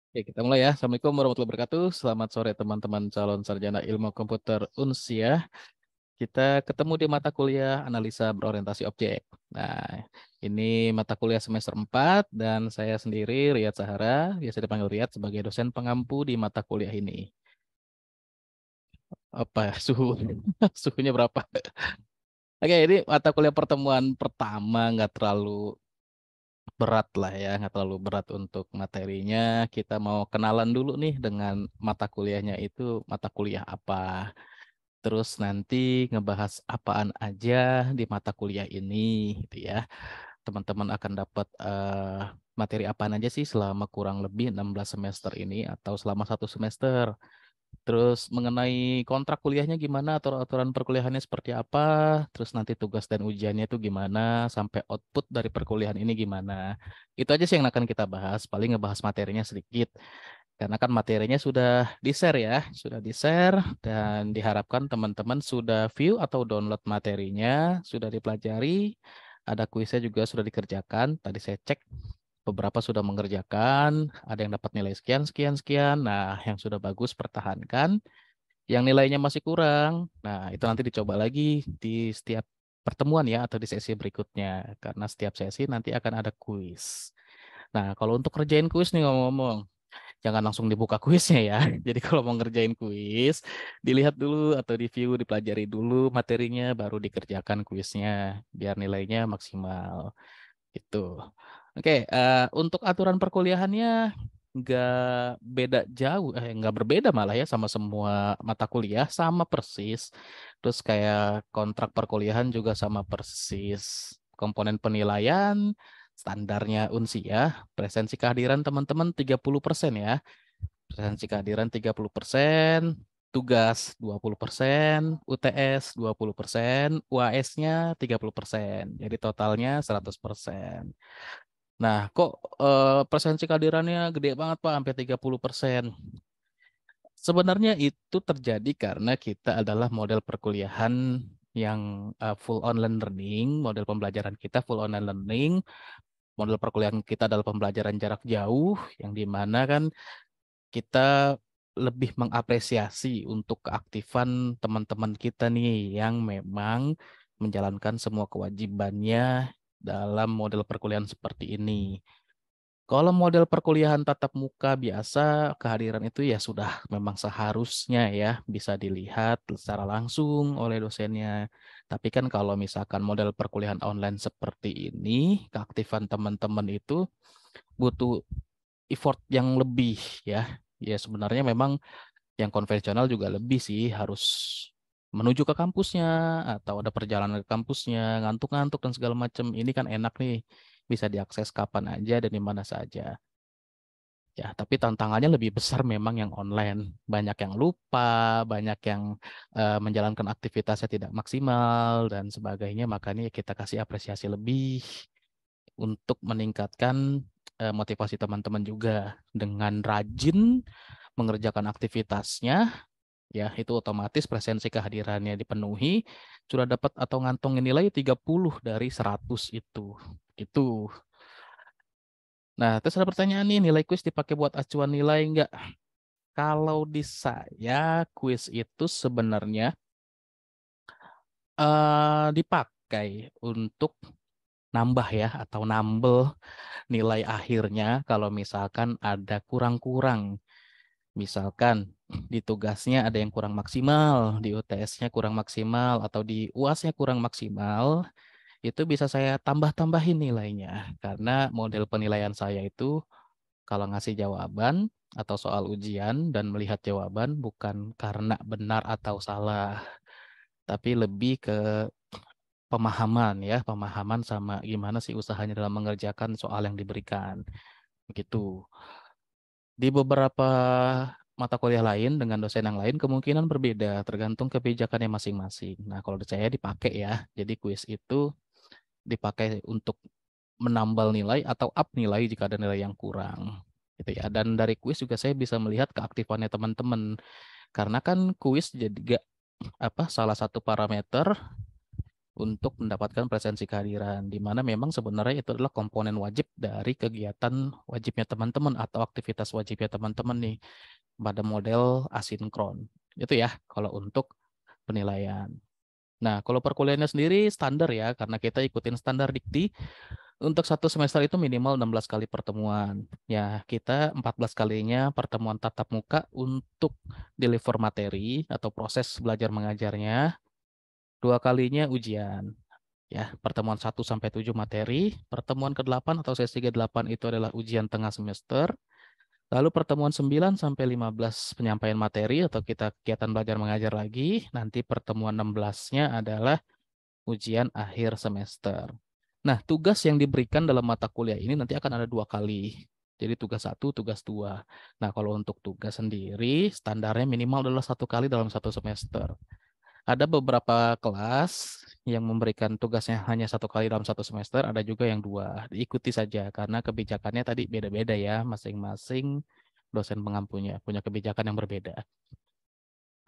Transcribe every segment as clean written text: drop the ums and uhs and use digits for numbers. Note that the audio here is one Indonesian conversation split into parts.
Oke, kita mulai ya. Assalamualaikum warahmatullahi wabarakatuh. Selamat sore teman-teman calon sarjana ilmu komputer Unsia. Kita ketemu di mata kuliah analisa berorientasi objek. Nah, ini mata kuliah semester 4 dan saya sendiri Riyad Sahara, biasa dipanggil Riyad sebagai dosen pengampu di mata kuliah ini. Apa ya, suhu? Suhunya berapa? Oke, ini mata kuliah pertemuan pertama, nggak terlalu berat lah ya, nggak terlalu berat untuk materinya. Kita mau kenalan dulu nih dengan mata kuliahnya itu mata kuliah apa. Terus nanti ngebahas apaan aja di mata kuliah ini gitu ya. Teman-teman akan dapat materi apaan aja sih selama kurang lebih 16 semester ini atau selama 1 semester. Terus mengenai kontrak kuliahnya gimana, atau aturan perkuliahannya seperti apa, terus nanti tugas dan ujiannya itu gimana, sampai output dari perkuliahan ini gimana. Itu aja sih yang akan kita bahas, paling ngebahas materinya sedikit. Karena kan materinya sudah di-share ya, sudah di-share dan diharapkan teman-teman sudah view atau download materinya, sudah dipelajari, ada kuisnya juga sudah dikerjakan, tadi saya cek beberapa sudah mengerjakan, ada yang dapat nilai sekian, sekian, sekian. Nah, yang sudah bagus pertahankan, yang nilainya masih kurang. Nah, itu nanti dicoba lagi di setiap pertemuan ya atau di sesi berikutnya. Karena setiap sesi nanti akan ada kuis. Nah, kalau untuk kerjain kuis nih ngomong-ngomong, jangan langsung dibuka kuisnya ya. Jadi kalau mau ngerjain kuis, dilihat dulu atau di view, dipelajari dulu materinya, baru dikerjakan kuisnya biar nilainya maksimal. Itu. Oke, untuk aturan perkuliahannya nggak beda jauh, nggak berbeda malah ya sama semua mata kuliah, sama persis. Terus kayak kontrak perkuliahan juga sama persis. Komponen penilaian standarnya Unsia, presensi kehadiran teman-teman 30% ya. Presensi kehadiran 30%, tugas 20%, UTS 20%, UAS-nya 30%. Jadi totalnya 100%. Nah, kok presensi kehadirannya gede banget Pak, sampai 30%. Sebenarnya itu terjadi karena kita adalah model perkuliahan yang full online learning, model pembelajaran kita full online learning, model perkuliahan kita adalah pembelajaran jarak jauh, yang dimana kan kita lebih mengapresiasi untuk keaktifan teman-teman kita nih yang memang menjalankan semua kewajibannya dalam model perkuliahan seperti ini. Kalau model perkuliahan tatap muka biasa, kehadiran itu ya sudah memang seharusnya ya bisa dilihat secara langsung oleh dosennya. Tapi kan kalau misalkan model perkuliahan online seperti ini, keaktifan teman-teman itu butuh effort yang lebih ya. Ya sebenarnya memang yang konvensional juga lebih sih, harus menuju ke kampusnya atau ada perjalanan ke kampusnya, ngantuk-ngantuk dan segala macam. Ini kan enak nih, bisa diakses kapan aja dan di mana saja. Ya, tapi tantangannya lebih besar memang yang online. Banyak yang lupa, banyak yang menjalankan aktivitasnya tidak maksimal dan sebagainya. Makanya kita kasih apresiasi lebih untuk meningkatkan motivasi teman-teman juga dengan rajin mengerjakan aktivitasnya, ya itu otomatis presensi kehadirannya dipenuhi, sudah dapat atau ngantongin nilai 30 dari 100 itu. Itu. Nah, terus ada pertanyaan nih, nilai kuis dipakai buat acuan nilai enggak? Kalau di saya, kuis itu sebenarnya dipakai untuk nambah ya, atau nambel nilai akhirnya kalau misalkan ada kurang-kurang. Misalkan di tugasnya ada yang kurang maksimal, di UTS-nya kurang maksimal, atau di UAS-nya kurang maksimal, itu bisa saya tambah-tambahin nilainya. Karena model penilaian saya itu kalau ngasih jawaban atau soal ujian dan melihat jawaban bukan karena benar atau salah, tapi lebih ke pemahaman ya, pemahaman sama gimana sih usahanya dalam mengerjakan soal yang diberikan. Begitu. Di beberapa mata kuliah lain dengan dosen yang lain kemungkinan berbeda, tergantung kebijakannya masing-masing. Nah, kalau di saya dipakai ya. Jadi kuis itu dipakai untuk menambal nilai atau up nilai jika ada nilai yang kurang. Gitu ya. Dan dari kuis juga saya bisa melihat keaktifannya teman-teman. Karena kan kuis jadi salah satu parameter untuk mendapatkan presensi kehadiran, di mana memang sebenarnya itu adalah komponen wajib dari kegiatan wajibnya teman-teman atau aktivitas wajibnya teman-teman nih pada model asinkron. Itu ya kalau untuk penilaian. Nah, kalau perkuliahannya sendiri standar ya, karena kita ikutin standar dikti. Untuk satu semester itu minimal 16 kali pertemuan. Ya, kita 14 kalinya pertemuan tatap muka untuk deliver materi atau proses belajar mengajarnya. Dua kalinya ujian. Ya, pertemuan 1 sampai 7 materi. Pertemuan ke-8 atau sesi ke-8 itu adalah ujian tengah semester. Lalu pertemuan 9 sampai 15 penyampaian materi atau kita kegiatan belajar mengajar lagi. Nanti pertemuan 16-nya adalah ujian akhir semester. Nah, tugas yang diberikan dalam mata kuliah ini nanti akan ada 2 kali. Jadi tugas 1, tugas 2. Nah, kalau untuk tugas sendiri, standarnya minimal adalah 1 kali dalam 1 semester. Ada beberapa kelas yang memberikan tugasnya hanya 1 kali dalam 1 semester, ada juga yang 2. Diikuti saja, karena kebijakannya tadi beda-beda ya, masing-masing dosen pengampunya punya kebijakan yang berbeda.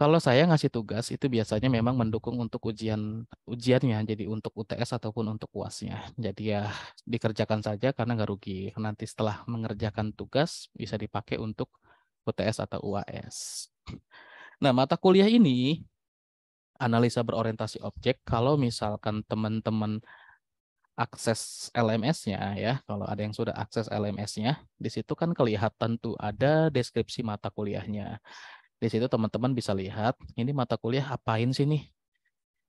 Kalau saya ngasih tugas itu biasanya memang mendukung untuk ujiannya, jadi untuk UTS ataupun untuk UASnya. Jadi ya dikerjakan saja karena nggak rugi. Nanti setelah mengerjakan tugas bisa dipakai untuk UTS atau UAS. Nah, mata kuliah ini analisa berorientasi objek. Kalau misalkan teman-teman akses LMS-nya ya, kalau ada yang sudah akses LMS-nya, di situ kan kelihatan tuh ada deskripsi mata kuliahnya. Di situ teman-teman bisa lihat ini mata kuliah apain sih nih.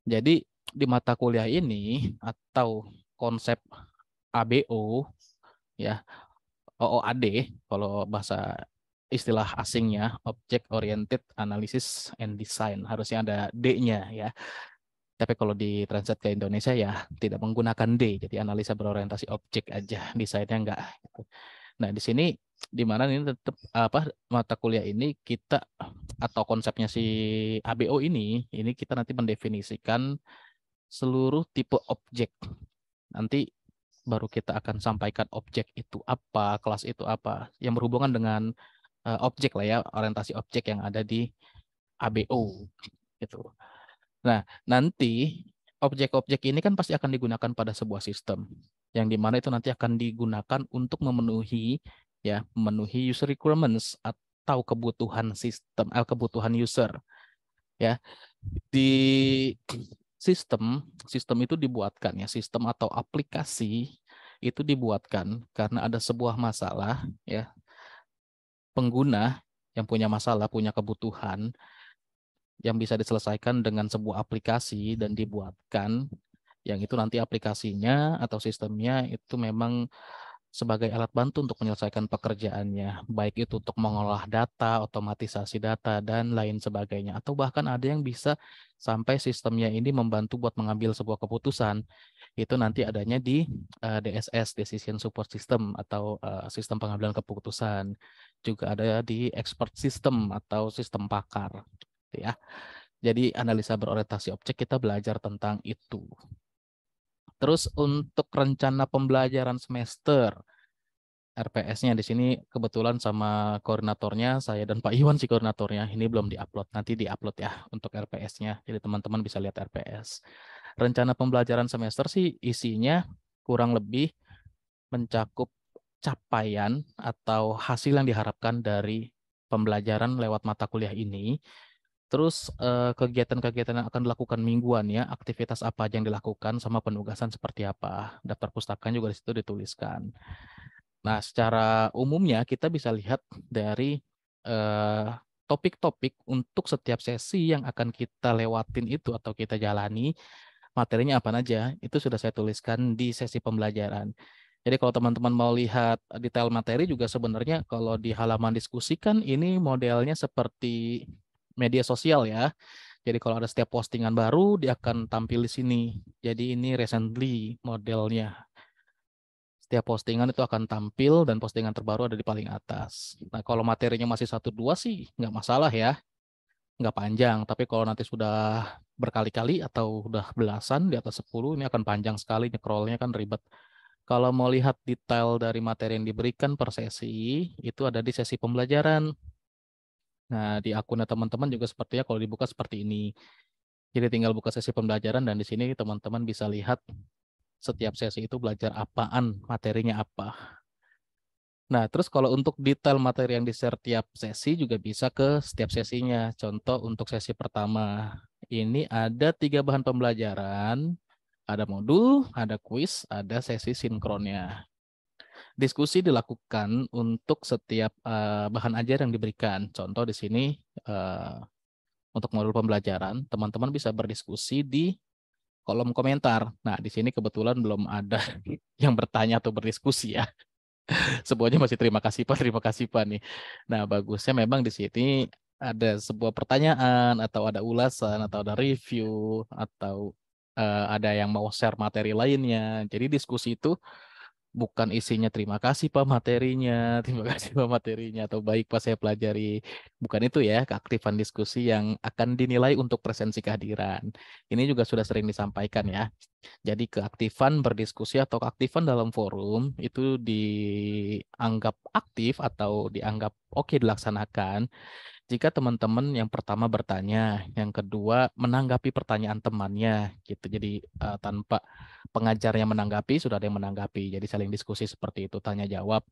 Jadi di mata kuliah ini atau konsep ABO ya, OOAD kalau bahasa istilah asingnya, Object Oriented Analysis and Design, harusnya ada D-nya ya. Tapi kalau di translate ke Indonesia ya tidak menggunakan D, jadi analisa berorientasi objek aja, desainnya enggak. Nah, di sini di mana ini tetap apa mata kuliah ini kita atau konsepnya si ABO ini kita nanti mendefinisikan seluruh tipe objek. Nanti baru kita akan sampaikan objek itu apa, kelas itu apa, yang berhubungan dengan objek lah ya, orientasi objek yang ada di ABO gitu. Nah, nanti objek-objek ini kan pasti akan digunakan pada sebuah sistem, yang dimana itu nanti akan digunakan untuk memenuhi user requirements atau kebutuhan sistem, kebutuhan user ya. Di sistem, sistem itu dibuatkan ya, sistem atau aplikasi itu dibuatkan karena ada sebuah masalah ya, pengguna yang punya masalah, punya kebutuhan yang bisa diselesaikan dengan sebuah aplikasi dan dibuatkan yang itu nanti aplikasinya atau sistemnya itu memang sebagai alat bantu untuk menyelesaikan pekerjaannya, baik itu untuk mengolah data, otomatisasi data, dan lain sebagainya. Atau bahkan ada yang bisa sampai sistemnya ini membantu buat mengambil sebuah keputusan. Itu nanti adanya di DSS, Decision Support System, atau sistem pengambilan keputusan. Juga ada di Expert System atau sistem pakar. Ya. Jadi analisa berorientasi objek kita belajar tentang itu. Terus untuk rencana pembelajaran semester, RPS-nya di sini kebetulan sama koordinatornya, saya dan Pak Iwan si koordinatornya, ini belum diupload, nanti diupload ya untuk RPS-nya. Jadi teman-teman bisa lihat RPS. Rencana pembelajaran semester sih isinya kurang lebih mencakup capaian atau hasil yang diharapkan dari pembelajaran lewat mata kuliah ini. Terus kegiatan-kegiatan yang akan dilakukan mingguan ya, aktivitas apa aja yang dilakukan sama penugasan seperti apa. Daftar pustaka juga di situ dituliskan. Nah, secara umumnya kita bisa lihat dari topik-topik untuk setiap sesi yang akan kita lewatin itu atau kita jalani, materinya apa aja, itu sudah saya tuliskan di sesi pembelajaran. Jadi kalau teman-teman mau lihat detail materi juga sebenarnya kalau di halaman diskusi kan ini modelnya seperti media sosial ya. Jadi kalau ada setiap postingan baru dia akan tampil di sini. Jadi ini recently modelnya. Setiap postingan itu akan tampil dan postingan terbaru ada di paling atas. Nah, kalau materinya masih 1-2 sih nggak masalah ya, nggak panjang. Tapi kalau nanti sudah berkali-kali atau udah belasan di atas 10 ini akan panjang sekali, scrollnya kan ribet. Kalau mau lihat detail dari materi yang diberikan per sesi, itu ada di sesi pembelajaran. Nah, di akunnya teman-teman juga sepertinya kalau dibuka seperti ini. Jadi tinggal buka sesi pembelajaran dan di sini teman-teman bisa lihat setiap sesi itu belajar apaan, materinya apa. Nah, terus kalau untuk detail materi yang di-share tiap sesi juga bisa ke setiap sesinya. Contoh untuk sesi pertama, ini ada 3 bahan pembelajaran, ada modul, ada kuis, ada sesi sinkronnya. Diskusi dilakukan untuk setiap bahan ajar yang diberikan. Contoh di sini untuk modul pembelajaran, teman-teman bisa berdiskusi di kolom komentar. Nah, di sini kebetulan belum ada yang bertanya atau berdiskusi ya. Semuanya masih terima kasih Pak nih. Nah, bagusnya memang di sini ada sebuah pertanyaan atau ada ulasan atau ada review atau ada yang mau share materi lainnya. Jadi diskusi itu bukan isinya terima kasih Pak materinya, terima kasih Pak materinya atau baik Pak saya pelajari. Bukan itu ya, keaktifan diskusi yang akan dinilai untuk presensi kehadiran. Ini juga sudah sering disampaikan ya. Jadi keaktifan berdiskusi atau keaktifan dalam forum itu dianggap aktif atau dianggap oke dilaksanakan jika teman-teman yang pertama bertanya, yang kedua menanggapi pertanyaan temannya gitu. Jadi tanpa pengajarnya menanggapi, sudah ada yang menanggapi. Jadi saling diskusi seperti itu, tanya jawab.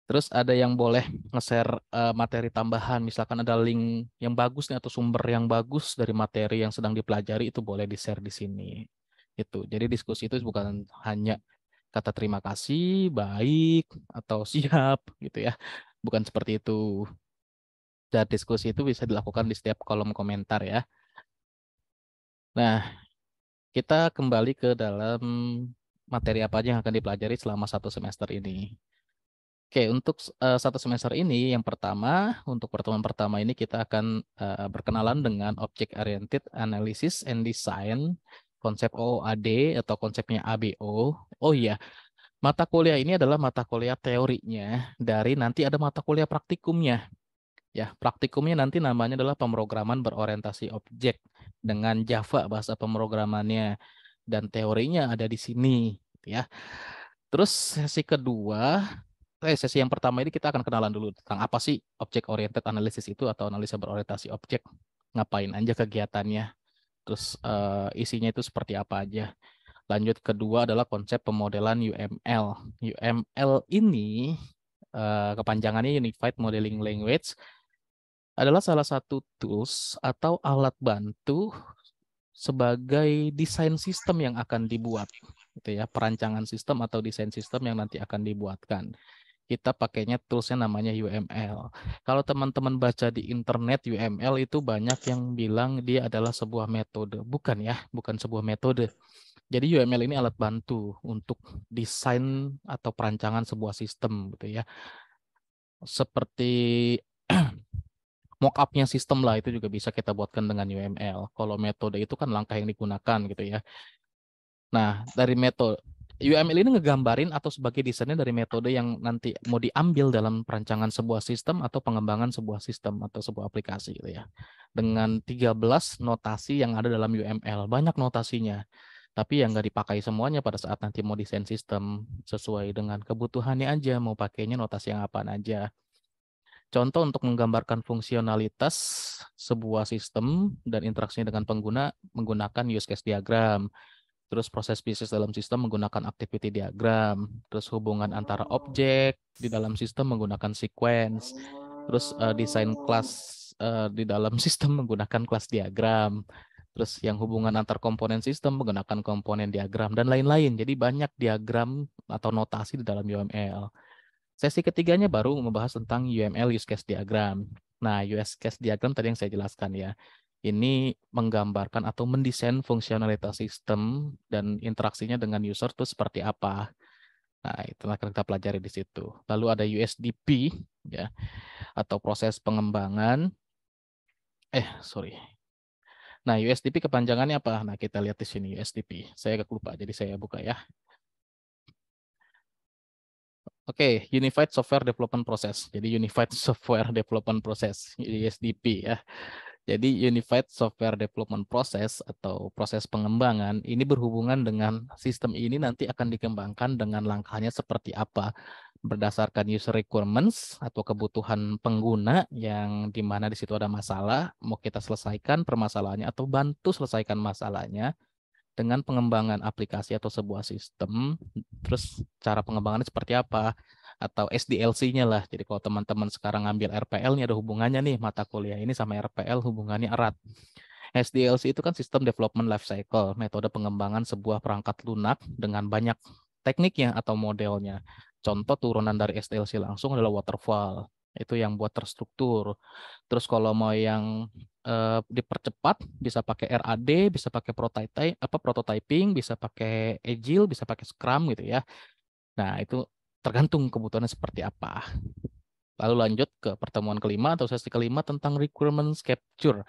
Terus ada yang boleh nge-share materi tambahan, misalkan ada link yang bagus nih atau sumber yang bagus dari materi yang sedang dipelajari itu boleh di-share di sini. Itu. Jadi diskusi itu bukan hanya kata terima kasih, baik atau siap gitu ya. Bukan seperti itu. Dan diskusi itu bisa dilakukan di setiap kolom komentar ya. Nah, kita kembali ke dalam materi apa aja yang akan dipelajari selama 1 semester ini. Oke, untuk 1 semester ini, yang pertama, untuk pertemuan pertama ini kita akan berkenalan dengan Object Oriented Analysis and Design, konsep OOAD atau konsepnya ABO. Oh iya, mata kuliah ini adalah mata kuliah teorinya dari nanti ada mata kuliah praktikumnya. Ya, praktikumnya nanti namanya adalah pemrograman berorientasi objek dengan Java bahasa pemrogramannya dan teorinya ada di sini, gitu ya. Terus sesi yang pertama ini kita akan kenalan dulu tentang apa sih object oriented analysis itu atau analisa berorientasi objek, ngapain aja kegiatannya, terus isinya itu seperti apa aja. Lanjut kedua adalah konsep pemodelan UML. UML ini kepanjangannya Unified Modeling Language adalah salah satu tools atau alat bantu sebagai desain sistem yang akan dibuat, gitu ya, perancangan sistem atau desain sistem yang nanti akan dibuatkan. Kita pakainya toolsnya namanya UML. Kalau teman-teman baca di internet UML itu banyak yang bilang dia adalah sebuah metode. Bukan ya, bukan sebuah metode. Jadi UML ini alat bantu untuk desain atau perancangan sebuah sistem gitu ya. Seperti mockupnya sistem lah itu juga bisa kita buatkan dengan UML. Kalau metode itu kan langkah yang digunakan gitu ya. Nah, dari metode UML ini ngegambarin atau sebagai desainnya dari metode yang nanti mau diambil dalam perancangan sebuah sistem atau pengembangan sebuah sistem atau sebuah aplikasi gitu ya. Dengan 13 notasi yang ada dalam UML. Banyak notasinya. Tapi yang nggak dipakai semuanya pada saat nanti mau desain sistem sesuai dengan kebutuhannya aja. Mau pakainya notasi yang apaan aja. Contoh untuk menggambarkan fungsionalitas sebuah sistem dan interaksinya dengan pengguna menggunakan use case diagram. Terus proses bisnis dalam sistem menggunakan activity diagram. Terus hubungan antara objek di dalam sistem menggunakan sequence. Terus desain kelas di dalam sistem menggunakan kelas diagram. Terus yang hubungan antar komponen sistem menggunakan komponen diagram dan lain-lain. Jadi banyak diagram atau notasi di dalam UML. Sesi ketiganya baru membahas tentang UML use case diagram. Nah, use case diagram tadi yang saya jelaskan ya. Ini menggambarkan atau mendesain fungsionalitas sistem dan interaksinya dengan user itu seperti apa. Nah, itu akan kita pelajari di situ. Lalu ada USDP ya atau proses pengembangan. Sorry. Nah, USDP kepanjangannya apa? Nah, kita lihat di sini USDP. Saya agak lupa, jadi saya buka ya. Oke, Unified Software Development Process. Jadi Unified Software Development Process, USDP ya. Jadi Unified Software Development Process atau proses pengembangan ini berhubungan dengan sistem ini nanti akan dikembangkan dengan langkahnya seperti apa. berdasarkan user requirements atau kebutuhan pengguna yang dimana di situ ada masalah, mau kita selesaikan permasalahannya atau bantu selesaikan masalahnya dengan pengembangan aplikasi atau sebuah sistem. Terus cara pengembangannya seperti apa? Atau SDLC-nya lah. Jadi kalau teman-teman sekarang ngambil RPL, ini ada hubungannya nih, mata kuliah ini sama RPL hubungannya erat. SDLC itu kan System Development Life Cycle, metode pengembangan sebuah perangkat lunak dengan banyak tekniknya atau modelnya. Contoh turunan dari SDLC langsung adalah waterfall. Itu yang buat terstruktur. Terus kalau mau yang dipercepat bisa pakai RAD, bisa pakai prototyping, bisa pakai Agile, bisa pakai Scrum gitu ya. Nah, itu tergantung kebutuhannya seperti apa. Lalu lanjut ke pertemuan kelima atau sesi kelima tentang requirements capture.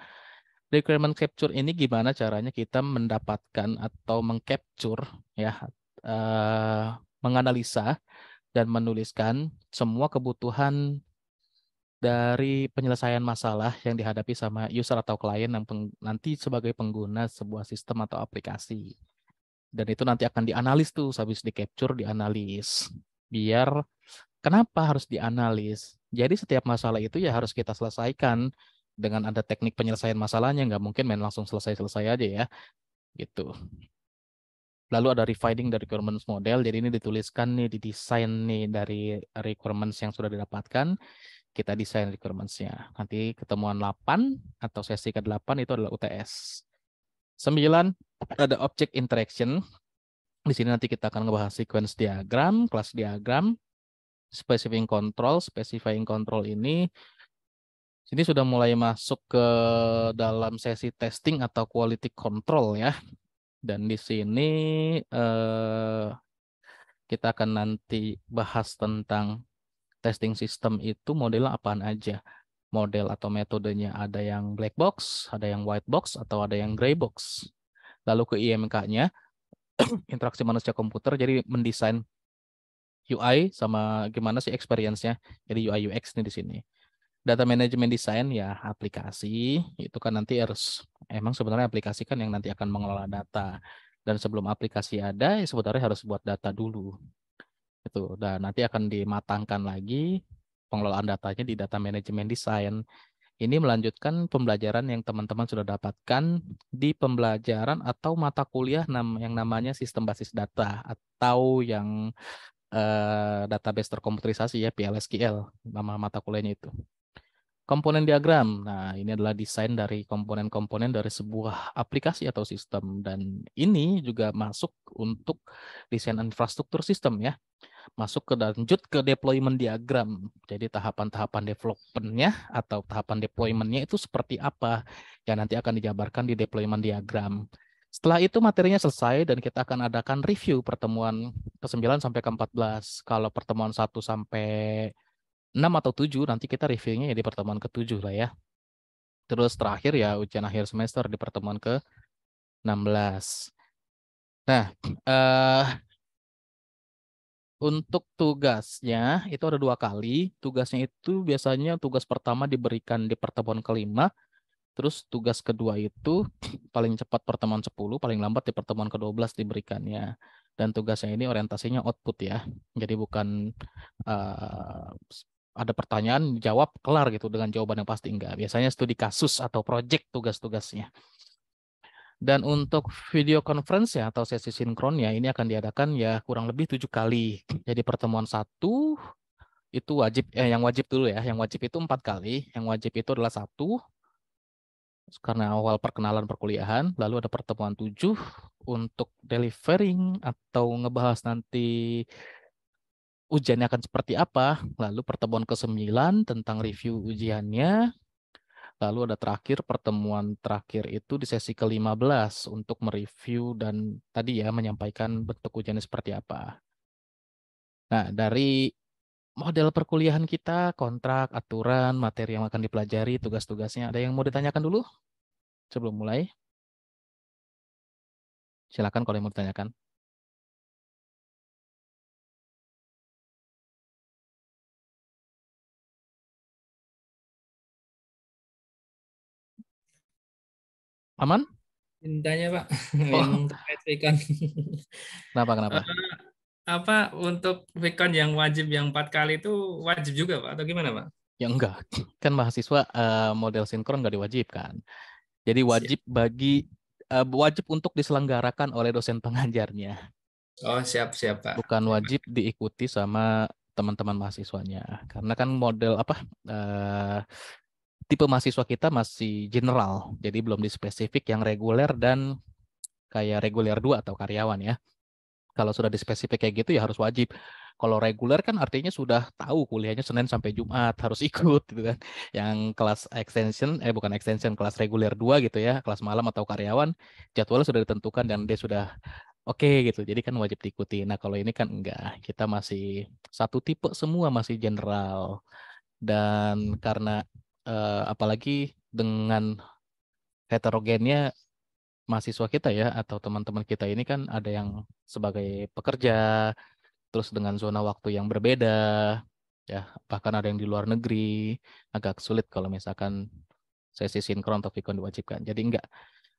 Requirement capture ini gimana caranya kita mendapatkan atau mengcapture ya, eh, menganalisa dan menuliskan semua kebutuhan dari penyelesaian masalah yang dihadapi sama user atau klien yang nanti sebagai pengguna sebuah sistem atau aplikasi. Dan itu nanti akan dianalis tuh, habis di capture, dianalis. Biar kenapa harus dianalis? Jadi setiap masalah itu ya harus kita selesaikan dengan ada teknik penyelesaian masalahnya. Nggak mungkin main langsung selesai-selesai aja ya, gitu. Lalu ada refining dari requirements model. Jadi ini dituliskan nih, didesain nih dari requirements yang sudah didapatkan. Kita desain requirements-nya. Nanti ketemuan 8 atau sesi ke-8 itu adalah UTS. 9 ada object interaction. Di sini nanti kita akan ngebahas sequence diagram, class diagram, specifying control. Specifying control ini sini sudah mulai masuk ke dalam sesi testing atau quality control ya. Dan di sini kita akan nanti bahas tentang testing system itu modelnya apaan aja. Model atau metodenya ada yang black box, ada yang white box, atau ada yang gray box. Lalu ke IMK-nya, interaksi manusia komputer, jadi mendesain UI sama gimana sih experience-nya. Jadi UI UX nih di sini. Data management design ya aplikasi, itu kan nanti harus, emang sebenarnya aplikasi kan yang nanti akan mengelola data. Dan sebelum aplikasi ada, ya sebenarnya harus buat data dulu. Itu. Dan nanti akan dimatangkan lagi pengelolaan datanya di data management design. Ini melanjutkan pembelajaran yang teman-teman sudah dapatkan di pembelajaran atau mata kuliah yang namanya sistem basis data atau yang database terkomputerisasi ya, PLSQL, nama mata kuliahnya itu. Komponen diagram. Nah, ini adalah desain dari komponen-komponen dari sebuah aplikasi atau sistem. Dan ini juga masuk untuk desain infrastruktur sistem ya. Masuk ke lanjut ke deployment diagram. Jadi tahapan-tahapan development-nya atau tahapan deployment-nya itu seperti apa yang nanti akan dijabarkan di deployment diagram. Setelah itu materinya selesai dan kita akan adakan review pertemuan ke-9 sampai ke-14. Kalau pertemuan 1 sampai 6 atau 7 nanti kita reviewnya ya di pertemuan ke-7 lah ya. Terus terakhir ya ujian akhir semester di pertemuan ke-16. Nah, untuk tugasnya itu ada 2 kali. Tugasnya itu biasanya tugas pertama diberikan di pertemuan ke-5. Terus tugas kedua itu paling cepat pertemuan 10, paling lambat di pertemuan ke-12 diberikannya. Dan tugasnya ini orientasinya output ya. Jadi bukan uh, ada pertanyaan, jawab, kelar gitu dengan jawaban yang pasti. Enggak. Biasanya studi kasus atau project tugas-tugasnya. Dan untuk video conference ya atau sesi sinkronnya ini akan diadakan ya kurang lebih 7 kali. Jadi pertemuan 1 itu wajib, yang wajib dulu ya. Yang wajib itu 4 kali. Yang wajib itu adalah 1 karena awal perkenalan perkuliahan. Lalu ada pertemuan 7 untuk delivering atau ngebahas nanti ujiannya akan seperti apa. Lalu pertemuan ke-9 tentang review ujiannya. Lalu ada terakhir, pertemuan terakhir itu di sesi ke-15 untuk mereview dan tadi ya menyampaikan bentuk ujiannya seperti apa. Nah, dari model perkuliahan kita, kontrak, aturan, materi yang akan dipelajari, tugas-tugasnya, ada yang mau ditanyakan dulu sebelum mulai? Silakan kalau yang mau ditanyakan. Aman? Cintanya Pak, yang Oh, terkait Recon. kenapa, kenapa? apa untuk quick count yang wajib yang 4 kali itu wajib juga Pak atau gimana Pak? Ya enggak, kan mahasiswa model sinkron nggak diwajibkan. Jadi Siap. wajib untuk diselenggarakan oleh dosen pengajarnya, Oh siap siap Pak. bukan Siap, Pak. wajib diikuti sama teman-teman mahasiswanya. Karena kan model apa tipe mahasiswa kita masih general, jadi belum di spesifik yang reguler dan kayak reguler 2 atau karyawan ya. Kalau sudah di spesifik kayak gitu ya harus wajib. Kalau reguler kan artinya sudah tahu kuliahnya Senin sampai Jumat harus ikut gitu kan. Yang kelas extension, bukan extension, kelas reguler 2 gitu ya, kelas malam atau karyawan, jadwalnya sudah ditentukan dan dia sudah oke gitu. Jadi kan wajib diikuti. Nah kalau ini kan enggak. Kita masih satu tipe semua, masih general. Dan karena apalagi dengan heterogennya mahasiswa kita ya atau teman-teman kita ini kan ada yang sebagai pekerja, terus dengan zona waktu yang berbeda, ya bahkan ada yang di luar negeri, agak sulit kalau misalkan sesi sinkron atau vikon diwajibkan. Jadi enggak.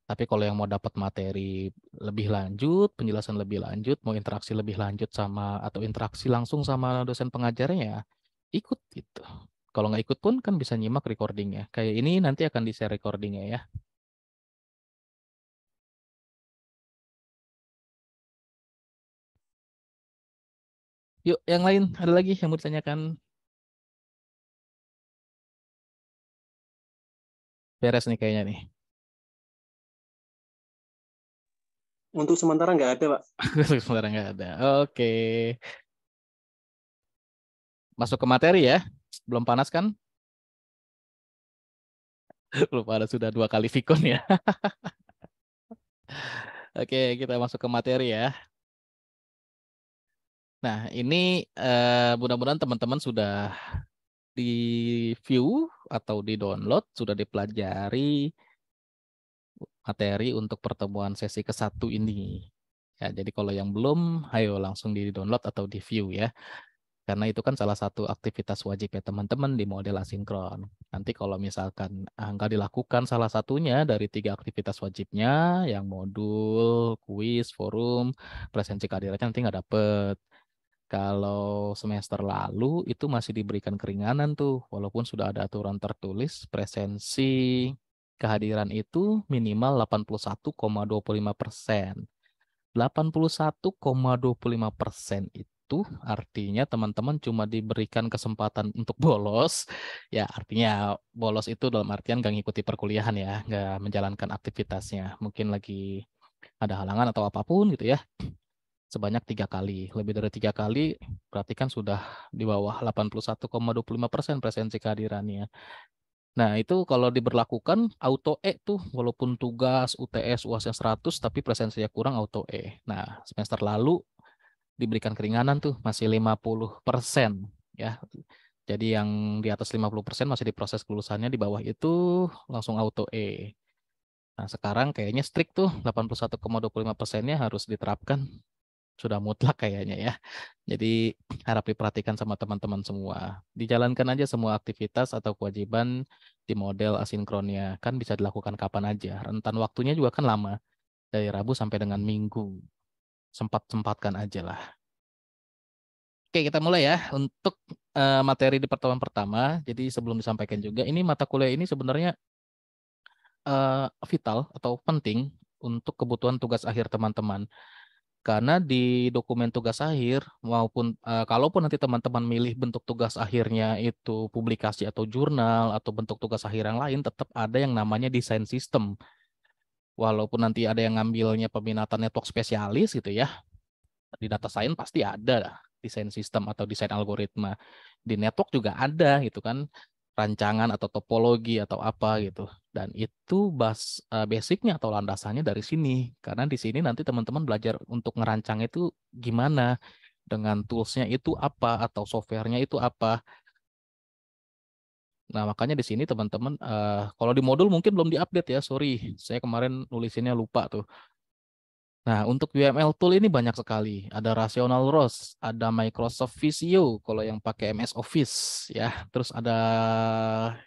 Tapi kalau yang mau dapat materi lebih lanjut, penjelasan lebih lanjut, mau interaksi lebih lanjut sama atau interaksi langsung sama dosen pengajarnya ya ikut gitu. Kalau nggak ikut pun kan bisa nyimak recordingnya. Kayak ini nanti akan di-share recordingnya ya. Yuk, yang lain ada lagi yang mau ditanyakan? Beres nih kayaknya nih. Untuk sementara nggak ada, Pak. Sebenarnya nggak ada. Oke, masuk ke materi ya. Belum panas kan? Belum panas sudah 2 kali vikon ya. Oke, kita masuk ke materi ya. Nah, ini mudah-mudahan teman-teman sudah di view atau di download, sudah dipelajari materi untuk pertemuan sesi ke-1 ini. Ya, jadi kalau yang belum, ayo langsung di download atau di view ya. Karena itu kan salah satu aktivitas wajib ya teman-teman di model asinkron. Nanti kalau misalkan nggak dilakukan salah satunya dari 3 aktivitas wajibnya, yang modul, kuis, forum, presensi kehadirannya nanti nggak dapet. Kalau semester lalu itu masih diberikan keringanan tuh, walaupun sudah ada aturan tertulis, presensi kehadiran itu minimal 81,25%. 81,25% itu artinya teman-teman cuma diberikan kesempatan untuk bolos. Ya, artinya bolos itu dalam artian nggak ngikuti perkuliahan ya, nggak menjalankan aktivitasnya. Mungkin lagi ada halangan atau apapun gitu ya. Sebanyak 3 kali. Lebih dari 3 kali berarti kan sudah di bawah 81,25% presensi kehadirannya. Nah, itu kalau diberlakukan auto E tuh, walaupun tugas, UTS, UASnya 100, tapi presensinya kurang auto E. Nah, semester lalu diberikan keringanan tuh, masih 50%. Ya, jadi yang di atas 50% masih diproses kelulusannya, di bawah itu langsung auto E. Nah, sekarang kayaknya strict tuh, 81,25%-nya harus diterapkan. Sudah mutlak kayaknya ya. Jadi harap diperhatikan sama teman-teman semua. Dijalankan aja semua aktivitas atau kewajiban di model asinkronnya. Kan bisa dilakukan kapan aja. Rentan waktunya juga kan lama. Dari Rabu sampai dengan Minggu. Sempat-sempatkan aja lah. Oke, kita mulai ya. Untuk materi di pertemuan pertama. Jadi sebelum disampaikan juga, ini mata kuliah ini sebenarnya vital atau penting untuk kebutuhan tugas akhir teman-teman. Karena di dokumen tugas akhir maupun kalaupun nanti teman-teman milih bentuk tugas akhirnya itu publikasi atau jurnal atau bentuk tugas akhir yang lain, tetap ada yang namanya desain sistem. Walaupun nanti ada yang ngambilnya peminatan network spesialis gitu ya, di data science pasti ada desain sistem atau desain algoritma. Di network juga ada gitu kan, rancangan atau topologi atau apa gitu. Dan itu basicnya atau landasannya dari sini. Karena di sini nanti teman-teman belajar untuk ngerancang itu gimana, dengan toolsnya itu apa atau softwarenya itu apa. Nah, makanya di sini teman-teman, kalau di modul mungkin belum diupdate ya, sorry. Saya kemarin nulisinnya lupa tuh. Nah, untuk UML tool ini banyak sekali. Ada Rational ROS, ada Microsoft Visio kalau yang pakai MS Office ya. Terus ada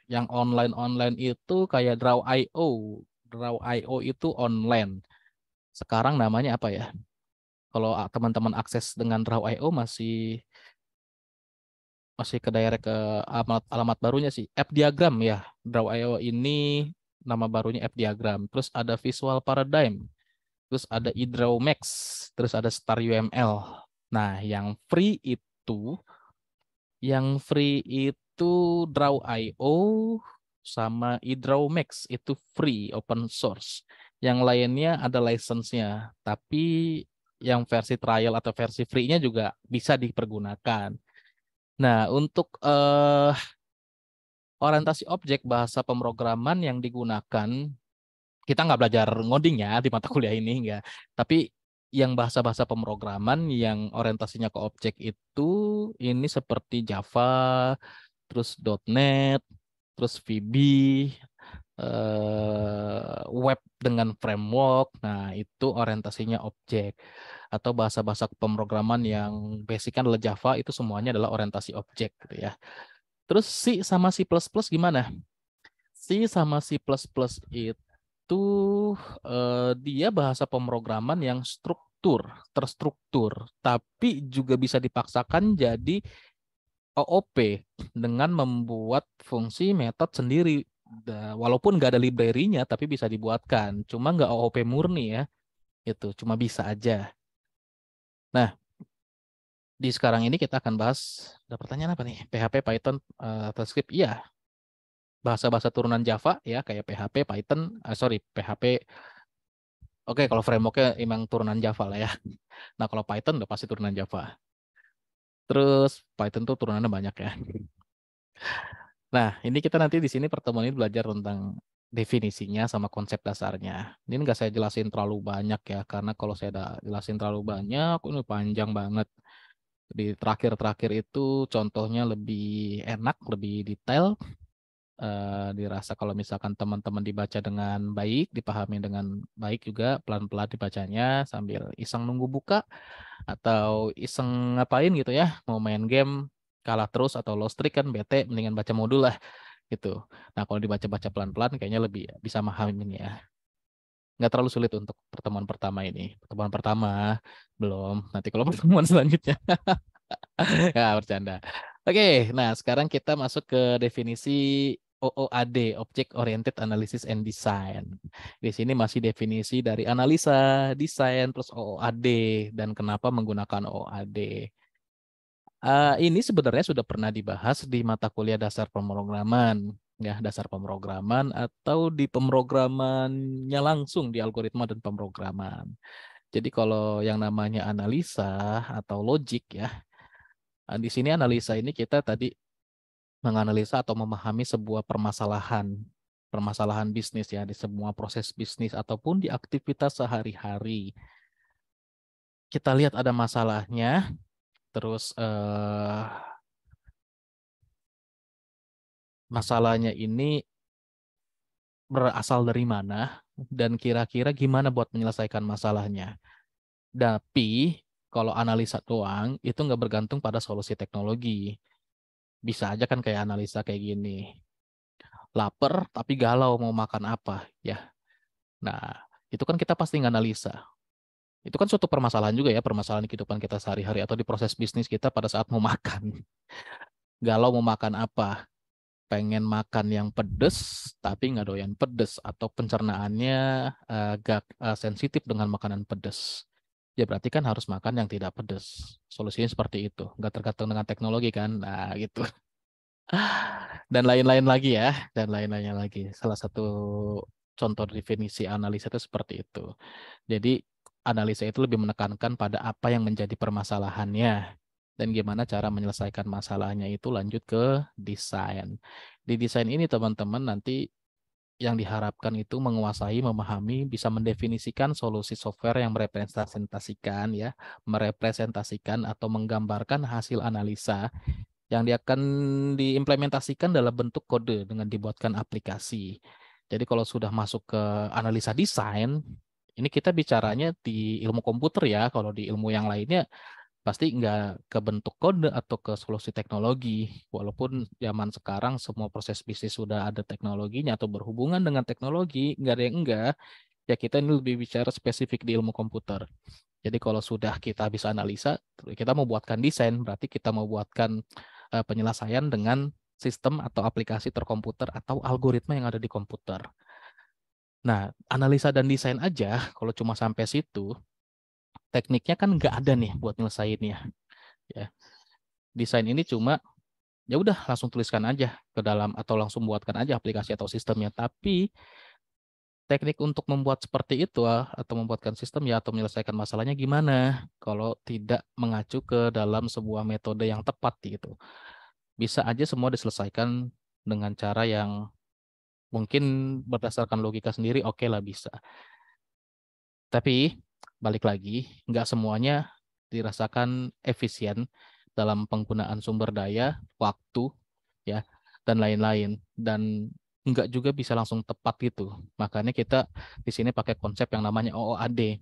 yang online-online itu kayak Draw.io. Draw.io itu online. Sekarang namanya apa ya? Kalau teman-teman akses dengan Draw.io masih ke direct ke alamat barunya sih. App Diagram ya. Draw.io ini nama barunya App Diagram. Terus ada Visual Paradigm. Terus ada iDraw Max. Terus ada Star UML. Nah, yang free itu Draw.io sama iDraw Max itu free open source. Yang lainnya ada license-nya, tapi yang versi trial atau versi free-nya juga bisa dipergunakan. Nah, untuk orientasi objek bahasa pemrograman yang digunakan, kita nggak belajar ngoding ya di mata kuliah ini, nggak. Tapi yang bahasa-bahasa pemrograman yang orientasinya ke objek itu ini seperti Java, terus .NET, terus VB, web dengan framework. Nah, itu orientasinya objek. Atau bahasa-bahasa pemrograman yang basic adalah Java, itu semuanya adalah orientasi objek gitu ya. Terus C sama C++ gimana? C sama C++ itu dia bahasa pemrograman yang terstruktur, tapi juga bisa dipaksakan jadi OOP dengan membuat fungsi metode sendiri. Walaupun nggak ada library-nya, tapi bisa dibuatkan. Cuma nggak OOP murni ya. Itu cuma bisa aja. Nah, di sekarang ini kita akan bahas, ada pertanyaan apa nih? PHP, Python, TypeScript. Iya, bahasa-bahasa turunan Java ya, kayak PHP, Python, PHP. Oke, kalau framework-nya emang turunan Java lah ya. Nah, kalau Python udah pasti turunan Java. Terus Python tuh turunannya banyak ya. Nah, ini kita nanti di sini pertemuan ini belajar tentang definisinya sama konsep dasarnya. Ini nggak saya jelasin terlalu banyak ya, karena kalau saya udah jelasin terlalu banyak, ini panjang banget. Di terakhir-terakhir itu contohnya lebih enak, lebih detail. Dirasa kalau misalkan teman-teman dibaca dengan baik, dipahami dengan baik juga, pelan-pelan dibacanya sambil iseng nunggu buka atau iseng ngapain gitu ya, mau main game kalah terus atau lost streak kan bete, mendingan baca modul lah gitu. Nah, kalau dibaca-baca pelan-pelan kayaknya lebih bisa memahami ini ya. Nggak terlalu sulit untuk pertemuan pertama ini. Pertemuan pertama belum, nanti kalau pertemuan selanjutnya. Ya, bercanda. Oke, nah sekarang kita masuk ke definisi OOAD, Object Oriented Analysis and Design. Di sini masih definisi dari analisa, desain, plus OOAD, dan kenapa menggunakan OOAD. Ini sebenarnya sudah pernah dibahas di mata kuliah dasar pemrograman, ya, dasar pemrograman atau di pemrogramannya langsung di algoritma dan pemrograman. Jadi kalau yang namanya analisa atau logik ya, di sini analisa ini kita tadi menganalisa atau memahami sebuah permasalahan bisnis ya, di semua proses bisnis ataupun di aktivitas sehari-hari. Kita lihat ada masalahnya, terus masalahnya ini berasal dari mana dan kira-kira gimana buat menyelesaikan masalahnya. Tapi kalau analisa doang itu nggak bergantung pada solusi teknologi. Bisa aja kan kayak analisa kayak gini. Laper tapi galau mau makan apa ya. Nah, itu kan kita pasti nganalisa. Itu kan suatu permasalahan juga ya, permasalahan kehidupan kita sehari-hari atau di proses bisnis kita pada saat mau makan. Galau mau makan apa? Pengen makan yang pedes tapi nggak doyan pedes atau pencernaannya agak sensitif dengan makanan pedes. Ya berarti kan harus makan yang tidak pedes. Solusinya seperti itu. Nggak tergantung dengan teknologi kan. Nah gitu. Dan lain-lain lagi ya. Dan lain-lainnya lagi. Salah satu contoh definisi analisa itu seperti itu. Jadi analisa itu lebih menekankan pada apa yang menjadi permasalahannya dan gimana cara menyelesaikan masalahnya itu lanjut ke desain. Di desain ini teman-teman nanti yang diharapkan itu menguasai, memahami, bisa mendefinisikan solusi software yang merepresentasikan atau menggambarkan hasil analisa yang akan diimplementasikan dalam bentuk kode dengan dibuatkan aplikasi. Jadi kalau sudah masuk ke analisa desain, ini kita bicaranya di ilmu komputer ya. Kalau di ilmu yang lainnya pasti nggak ke bentuk kode atau ke solusi teknologi. Walaupun zaman sekarang semua proses bisnis sudah ada teknologinya atau berhubungan dengan teknologi, nggak ada yang enggak. Ya kita ini lebih bicara spesifik di ilmu komputer. Jadi kalau sudah kita bisa analisa, kita mau buatkan desain, berarti kita mau buatkan penyelesaian dengan sistem atau aplikasi terkomputer atau algoritma yang ada di komputer. Nah, analisa dan desain aja, kalau cuma sampai situ, tekniknya kan nggak ada nih buat nyelesainnya. Ya, desain ini cuma ya udah langsung tuliskan aja ke dalam atau langsung buatkan aja aplikasi atau sistemnya. Tapi teknik untuk membuat seperti itu atau membuatkan sistem ya atau menyelesaikan masalahnya gimana kalau tidak mengacu ke dalam sebuah metode yang tepat gitu. Bisa aja semua diselesaikan dengan cara yang mungkin berdasarkan logika sendiri, oke lah bisa. Tapi balik lagi, nggak semuanya dirasakan efisien dalam penggunaan sumber daya, waktu, ya, dan lain-lain. Dan nggak juga bisa langsung tepat gitu. Makanya kita di sini pakai konsep yang namanya OOAD.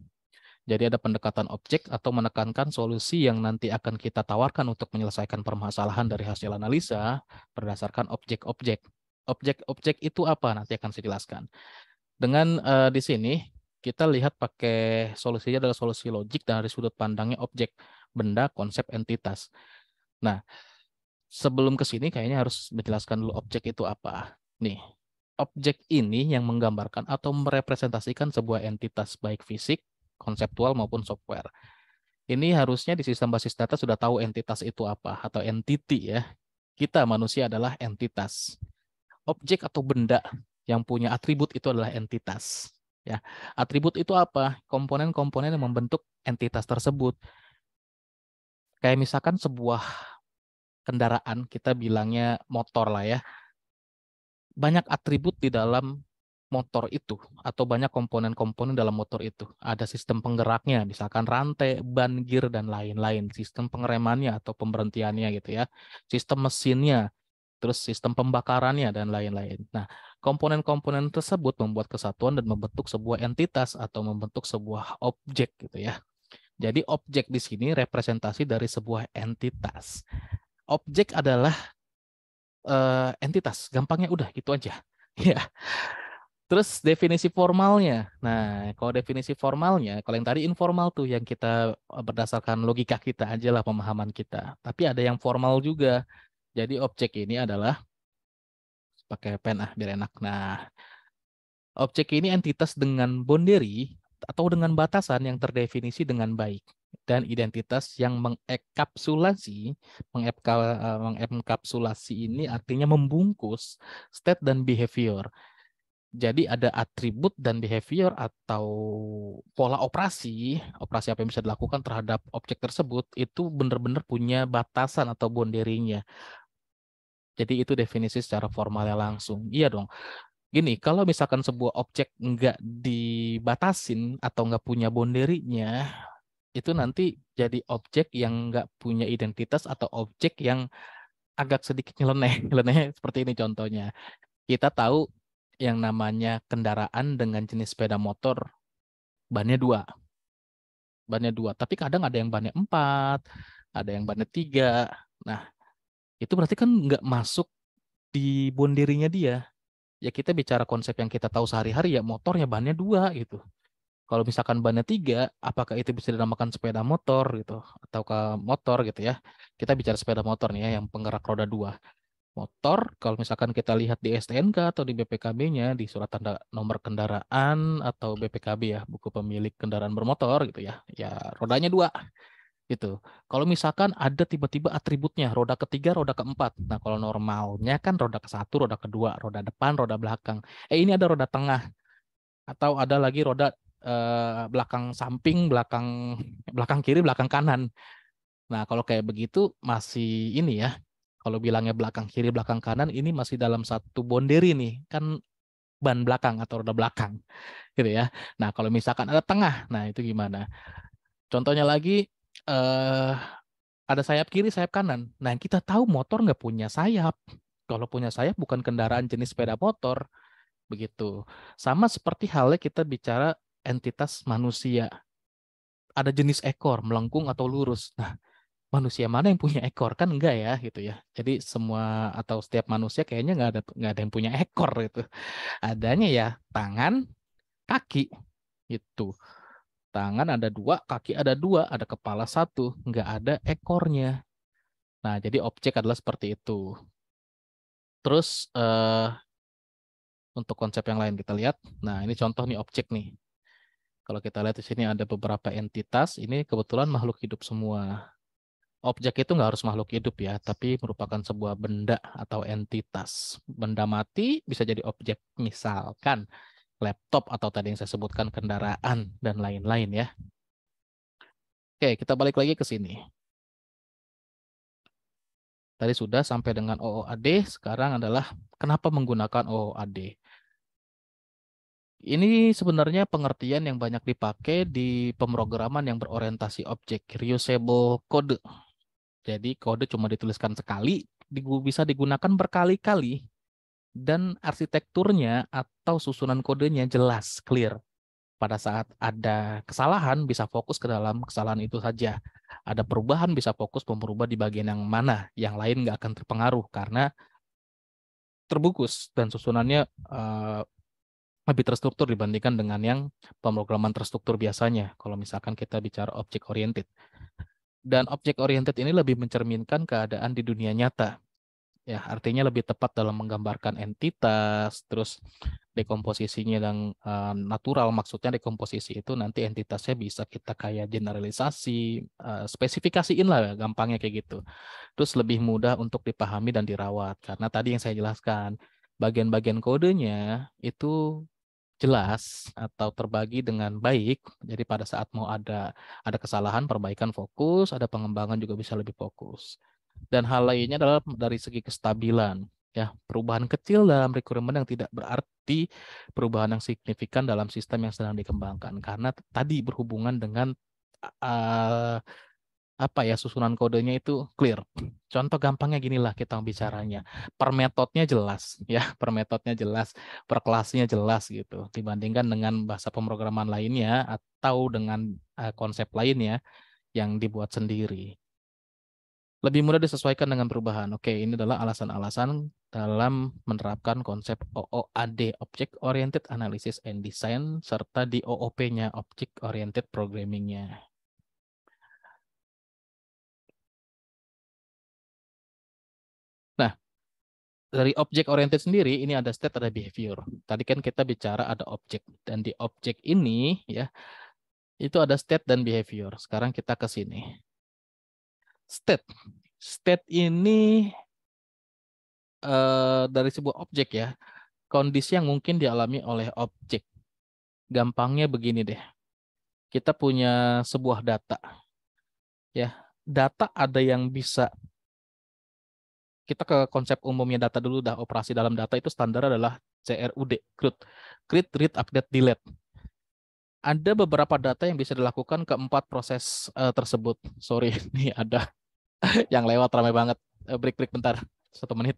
Jadi ada pendekatan objek atau menekankan solusi yang nanti akan kita tawarkan untuk menyelesaikan permasalahan dari hasil analisa berdasarkan objek-objek. Objek-objek itu apa? Nanti akan saya jelaskan. Dengan di sini kita lihat pakai solusinya adalah solusi logik dari sudut pandangnya objek, benda, konsep, entitas. Nah, sebelum ke sini kayaknya harus menjelaskan dulu objek itu apa. Nih, objek ini yang menggambarkan atau merepresentasikan sebuah entitas baik fisik, konseptual maupun software. Ini harusnya di sistem basis data sudah tahu entitas itu apa atau entity ya. Kita manusia adalah entitas. Objek atau benda yang punya atribut itu adalah entitas. Ya, atribut itu apa? Komponen-komponen yang membentuk entitas tersebut. Kayak misalkan sebuah kendaraan, kita bilangnya motor lah ya. Banyak atribut di dalam motor itu atau banyak komponen-komponen dalam motor itu. Ada sistem penggeraknya, misalkan rantai, ban, gear, dan lain-lain. Sistem pengeremannya atau pemberhentiannya gitu ya. Sistem mesinnya, terus sistem pembakarannya, dan lain-lain. Nah, komponen-komponen tersebut membuat kesatuan dan membentuk sebuah entitas atau membentuk sebuah objek gitu ya. Jadi objek di sini representasi dari sebuah entitas. Objek adalah entitas, gampangnya udah gitu aja. Ya. Terus definisi formalnya. Nah, kalau definisi formalnya, kalau yang tadi informal tuh yang kita berdasarkan logika kita aja lah pemahaman kita. Tapi ada yang formal juga. Jadi objek ini adalah pakai pen biar enak. Nah, objek ini entitas dengan boundary atau dengan batasan yang terdefinisi dengan baik dan identitas yang mengekapsulasi ini artinya membungkus state dan behavior. Jadi ada atribut dan behavior atau pola operasi apa yang bisa dilakukan terhadap objek tersebut itu benar-benar punya batasan atau boundary-nya. Jadi itu definisi secara formalnya langsung. Iya dong. Gini, kalau misalkan sebuah objek nggak dibatasin atau nggak punya boundary-nya, itu nanti jadi objek yang nggak punya identitas atau objek yang agak sedikit nyeleneh. Nyeleneh seperti ini contohnya. Kita tahu yang namanya kendaraan dengan jenis sepeda motor bannya dua. Bannya dua. Tapi kadang ada yang bannya 4, ada yang bannya 3. Nah, itu berarti kan nggak masuk di boundary-nya dia. Ya kita bicara konsep yang kita tahu sehari-hari ya motornya bannya 2 gitu. Kalau misalkan bannya 3, apakah itu bisa dinamakan sepeda motor gitu atau ke motor gitu ya. Kita bicara sepeda motor nih ya yang penggerak roda 2. Motor, kalau misalkan kita lihat di STNK atau di BPKB-nya, di surat tanda nomor kendaraan atau BPKB ya, buku pemilik kendaraan bermotor gitu ya, ya rodanya 2 gitu. Kalau misalkan ada tiba-tiba atributnya, roda ketiga, roda keempat. Nah, kalau normalnya kan roda ke-1, roda kedua, roda depan, roda belakang. Ini ada roda tengah atau ada lagi roda belakang samping, belakang kiri, belakang kanan. Nah, kalau kayak begitu masih ini ya. Kalau bilangnya belakang kiri, belakang kanan, ini masih dalam satu boundary nih. Kan ban belakang atau roda belakang. Gitu ya. Nah, kalau misalkan ada tengah, nah itu gimana? Contohnya lagi, ada sayap kiri, sayap kanan. Nah, kita tahu motor nggak punya sayap. Kalau punya sayap bukan kendaraan jenis sepeda motor. Begitu. Sama seperti halnya kita bicara entitas manusia. Ada jenis ekor, melengkung atau lurus. Nah, manusia mana yang punya ekor kan enggak ya gitu ya. Jadi semua atau setiap manusia kayaknya nggak ada yang punya ekor gitu. Adanya ya tangan, kaki. Itu. Tangan ada 2, kaki ada 2, ada kepala 1, nggak ada ekornya. Nah, jadi objek adalah seperti itu. Terus untuk konsep yang lain kita lihat. Nah, ini contoh nih objek nih. Kalau kita lihat di sini ada beberapa entitas, ini kebetulan makhluk hidup semua. Objek itu nggak harus makhluk hidup ya, tapi merupakan sebuah benda atau entitas. Benda mati bisa jadi objek, misalkan laptop atau tadi yang saya sebutkan kendaraan dan lain-lain ya. Oke, kita balik lagi ke sini. Tadi sudah sampai dengan OOAD, sekarang adalah kenapa menggunakan OOAD. Ini sebenarnya pengertian yang banyak dipakai di pemrograman yang berorientasi objek, reusable code. Jadi kode cuma dituliskan sekali, bisa digunakan berkali-kali, dan arsitekturnya atau susunan kodenya jelas, clear. Pada saat ada kesalahan, bisa fokus ke dalam kesalahan itu saja. Ada perubahan, bisa fokus merubah di bagian yang mana. Yang lain nggak akan terpengaruh karena terbungkus dan susunannya lebih terstruktur dibandingkan dengan yang pemrograman terstruktur biasanya. Kalau misalkan kita bicara object oriented. Dan object oriented ini lebih mencerminkan keadaan di dunia nyata. Ya, artinya lebih tepat dalam menggambarkan entitas, terus dekomposisinya yang natural, maksudnya dekomposisi itu nanti entitasnya bisa kita kayak generalisasi, spesifikasiin lah, gampangnya kayak gitu. Terus lebih mudah untuk dipahami dan dirawat, karena tadi yang saya jelaskan, bagian-bagian kodenya itu jelas atau terbagi dengan baik, jadi pada saat mau ada kesalahan, perbaikan fokus, ada pengembangan juga bisa lebih fokus. Dan hal lainnya adalah dari segi kestabilan. Ya, perubahan kecil dalam requirement yang tidak berarti perubahan yang signifikan dalam sistem yang sedang dikembangkan. Karena tadi berhubungan dengan uh, susunan kodenya itu clear. Contoh gampangnya ginilah kita bicaranya. Per metodenya jelas, ya, per metodenya jelas, per kelasnya jelas gitu. Dibandingkan dengan bahasa pemrograman lainnya atau dengan konsep lainnya yang dibuat sendiri. Lebih mudah disesuaikan dengan perubahan. Oke, ini adalah alasan-alasan dalam menerapkan konsep OOAD, Object Oriented Analysis and Design, serta di OOP-nya, Object Oriented Programming-nya. Nah, dari Object Oriented sendiri, ini ada state, ada behavior. Tadi kan kita bicara ada objek, dan di objek ini, ya, itu ada state dan behavior. Sekarang kita ke sini. State. State ini dari sebuah objek ya, kondisi yang mungkin dialami oleh objek. Gampangnya begini deh. Kita punya sebuah data. Ya, data ada yang bisa kita ke konsep umumnya data dulu dah. Operasi dalam data itu standar adalah CRUD, CRUD. Create, read, update, delete. Ada beberapa data yang bisa dilakukan keempat proses tersebut. Sorry, ini ada yang lewat ramai banget. Break bentar. 1 menit.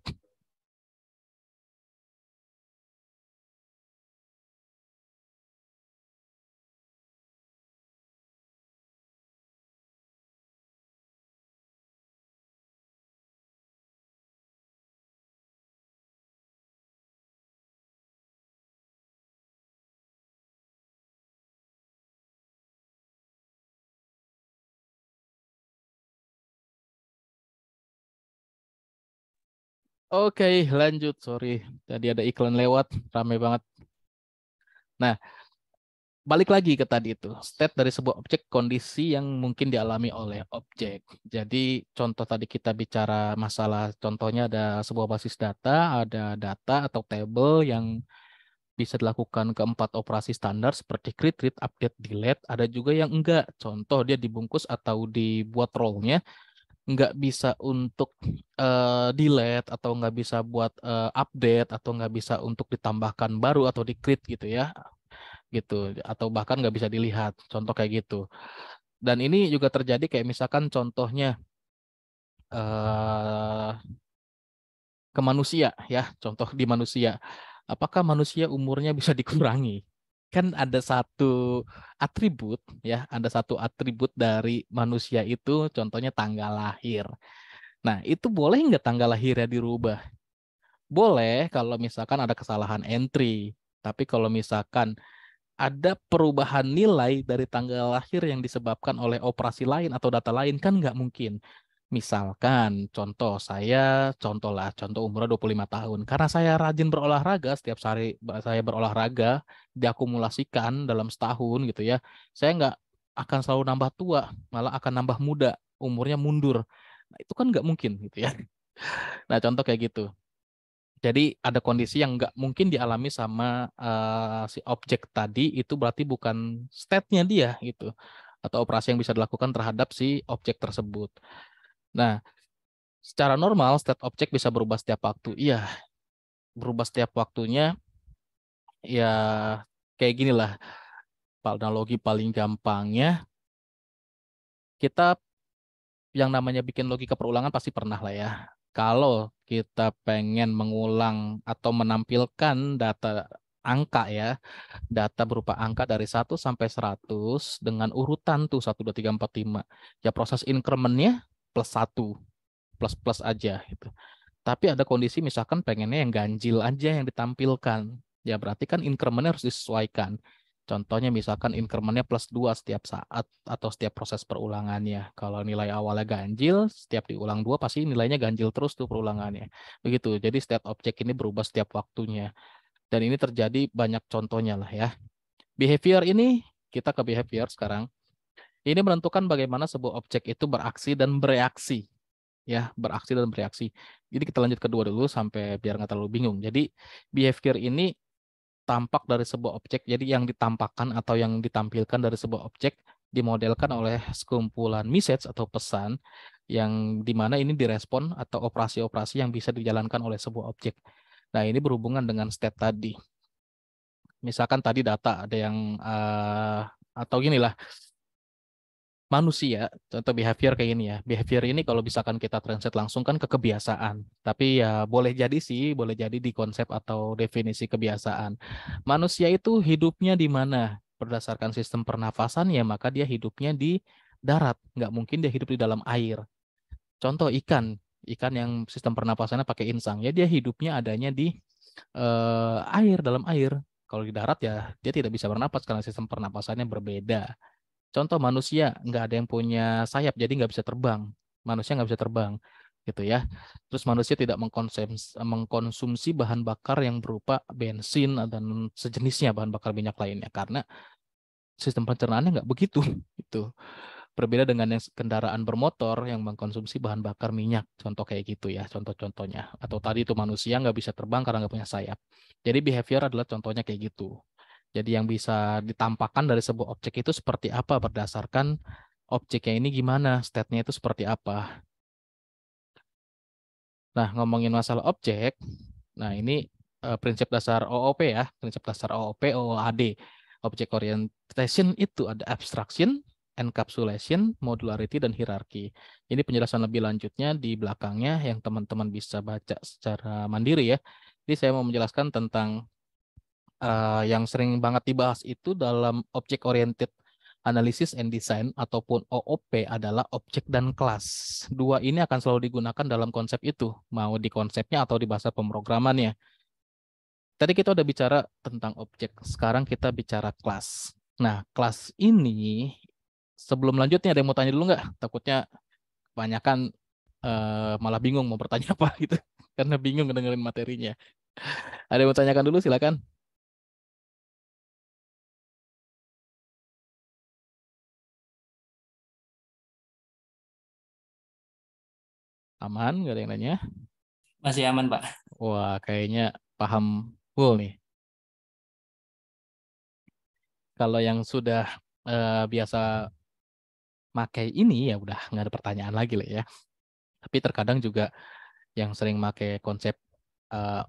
Oke, lanjut. Sorry, tadi ada iklan lewat, ramai banget. Nah, balik lagi ke tadi itu, state dari sebuah objek, kondisi yang mungkin dialami oleh objek. Jadi contoh tadi kita bicara masalah, contohnya ada sebuah basis data, ada data atau table yang bisa dilakukan keempat operasi standar seperti create, read, update, delete. Ada juga yang enggak, contoh dia dibungkus atau dibuat role-nya nggak bisa untuk delete atau nggak bisa buat update atau nggak bisa untuk ditambahkan baru atau di-create gitu ya, gitu, atau bahkan nggak bisa dilihat, contoh kayak gitu. Dan ini juga terjadi kayak misalkan contohnya ke manusia ya, contoh di manusia, apakah manusia umurnya bisa dikurangi? Kan ada satu atribut ya, ada satu atribut dari manusia itu, contohnya tanggal lahir. Nah, itu boleh nggak tanggal lahirnya dirubah? Boleh kalau misalkan ada kesalahan entry. Tapi kalau misalkan ada perubahan nilai dari tanggal lahir yang disebabkan oleh operasi lain atau data lain, kan nggak mungkin. Misalkan contoh umurnya 25 tahun. Karena saya rajin berolahraga, setiap hari saya berolahraga, diakumulasikan dalam setahun gitu ya. Saya nggak akan selalu nambah tua, malah akan nambah muda, umurnya mundur. Nah, itu kan nggak mungkin gitu ya. Nah, contoh kayak gitu. Jadi ada kondisi yang nggak mungkin dialami sama si objek tadi, itu berarti bukan state-nya dia gitu. Atau operasi yang bisa dilakukan terhadap si objek tersebut. Nah, secara normal state objek bisa berubah setiap waktu. Iya, berubah setiap waktunya ya kayak gini lah. Analogi paling gampangnya, kita yang namanya bikin logika perulangan pasti pernah lah ya. Kalau kita pengen mengulang atau menampilkan data angka ya, data berupa angka dari 1 sampai 100 dengan urutan tuh 1, 2, 3, 4, 5. Ya proses increment-nya +1, plus aja gitu. Tapi ada kondisi misalkan pengennya yang ganjil aja yang ditampilkan. Ya berarti kan increment-nya harus disesuaikan. Contohnya misalkan increment-nya +2 setiap saat atau setiap proses perulangannya. Kalau nilai awalnya ganjil, setiap diulang 2 pasti nilainya ganjil terus tuh perulangannya. Begitu. Jadi state object ini berubah setiap waktunya. Dan ini terjadi banyak contohnya lah ya. Behavior ini, kita ke behavior sekarang. Ini menentukan bagaimana sebuah objek itu beraksi dan bereaksi. Ya, beraksi dan bereaksi. Jadi kita lanjut kedua dulu sampai biar nggak terlalu bingung. Jadi behavior ini tampak dari sebuah objek. Jadi yang ditampakkan atau yang ditampilkan dari sebuah objek dimodelkan oleh sekumpulan message atau pesan yang dimana ini direspon atau operasi-operasi yang bisa dijalankan oleh sebuah objek. Nah, ini berhubungan dengan state tadi. Misalkan tadi data ada yang atau gini lah, manusia, contoh behavior kayak ini ya. Behavior ini kalau misalkan kita translate langsung kan ke kebiasaan. Tapi ya boleh jadi sih, boleh jadi di konsep atau definisi kebiasaan. Manusia itu hidupnya di mana? Berdasarkan sistem pernafasan ya, maka dia hidupnya di darat. Nggak mungkin dia hidup di dalam air. Contoh ikan. Ikan yang sistem pernapasannya pakai insang. Ya dia hidupnya adanya di air, dalam air. Kalau di darat ya dia tidak bisa bernapas karena sistem pernapasannya berbeda. Contoh manusia nggak ada yang punya sayap, jadi nggak bisa terbang. Manusia nggak bisa terbang, gitu ya. Terus manusia tidak mengkonsumsi bahan bakar yang berupa bensin dan sejenisnya bahan bakar minyak lainnya karena sistem pencernaannya nggak begitu. Itu berbeda dengan yang kendaraan bermotor yang mengkonsumsi bahan bakar minyak. Contoh kayak gitu ya, contoh-contohnya. Atau tadi itu manusia nggak bisa terbang karena nggak punya sayap. Jadi behavior adalah contohnya kayak gitu. Jadi yang bisa ditampakkan dari sebuah objek itu seperti apa berdasarkan objeknya ini gimana, state-nya itu seperti apa. Nah, ngomongin masalah objek, nah ini prinsip dasar OOP ya, prinsip dasar OOP, OOAD. Object orientation itu ada abstraction, encapsulation, modularity, dan hierarki. Ini penjelasan lebih lanjutnya di belakangnya yang teman-teman bisa baca secara mandiri ya. Jadi saya mau menjelaskan tentang yang sering banget dibahas itu dalam Object Oriented Analysis and Design ataupun OOP adalah objek dan kelas. Dua ini akan selalu digunakan dalam konsep itu, mau di konsepnya atau di bahasa pemrogramannya. Tadi kita udah bicara tentang objek, sekarang kita bicara kelas. Nah, kelas ini, sebelum lanjutnya ada yang mau tanya dulu nggak? Takutnya kebanyakan malah bingung mau bertanya apa gitu, karena bingung dengerin materinya. Ada yang mau tanyakan dulu, silakan. Aman, nggak ada yang nanya? Masih aman, Pak. Wah, kayaknya paham full nih. Kalau yang sudah biasa pakai ini ya udah nggak ada pertanyaan lagi lah ya. Tapi terkadang juga yang sering pakai konsep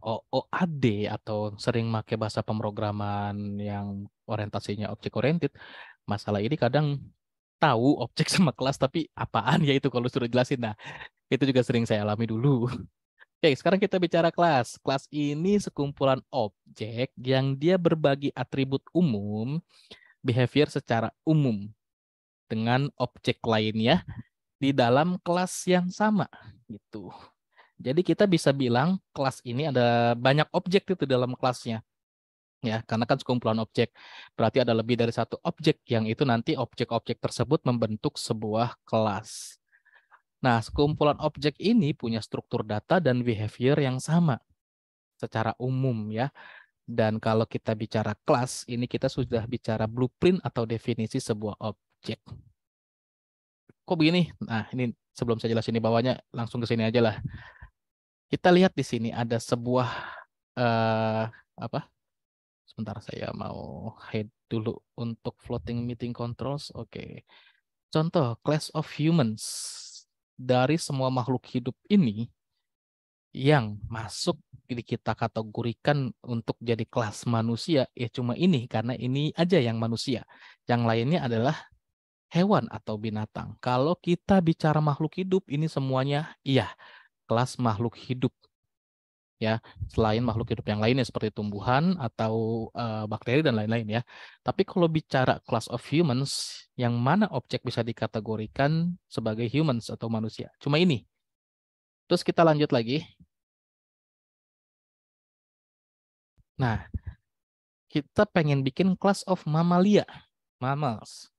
OOAD atau sering pakai bahasa pemrograman yang orientasinya objek oriented, masalah ini kadang tahu objek sama kelas tapi apaan ya itu kalau suruh jelasin. Nah, itu juga sering saya alami dulu. Oke, sekarang kita bicara kelas. Kelas ini sekumpulan objek yang dia berbagi atribut umum, behavior secara umum dengan objek lainnya di dalam kelas yang sama gitu. Jadi kita bisa bilang kelas ini ada banyak objek itu dalam kelasnya. Ya, karena kan sekumpulan objek. Berarti ada lebih dari satu objek yang itu nanti objek-objek tersebut membentuk sebuah kelas. Nah, sekumpulan objek ini punya struktur data dan behavior yang sama secara umum ya. Dan kalau kita bicara kelas, ini kita sudah bicara blueprint atau definisi sebuah objek. Kok begini? Nah, ini sebelum saya jelasin di bawahnya, langsung ke sini aja lah. Kita lihat di sini ada sebuah apa? Sebentar, saya mau hide dulu untuk floating meeting controls. Oke. Contoh, class of humans. Dari semua makhluk hidup ini, yang masuk kita kategorikan untuk jadi kelas manusia, ya cuma ini, karena ini aja yang manusia. Yang lainnya adalah hewan atau binatang. Kalau kita bicara makhluk hidup, ini semuanya iya, kelas makhluk hidup. Ya, selain makhluk hidup yang lainnya seperti tumbuhan atau bakteri dan lain-lain ya. Tapi kalau bicara class of humans, yang mana objek bisa dikategorikan sebagai humans atau manusia? Cuma ini. Terus kita lanjut lagi. Nah, kita pengen bikin class of mamalia, mammals.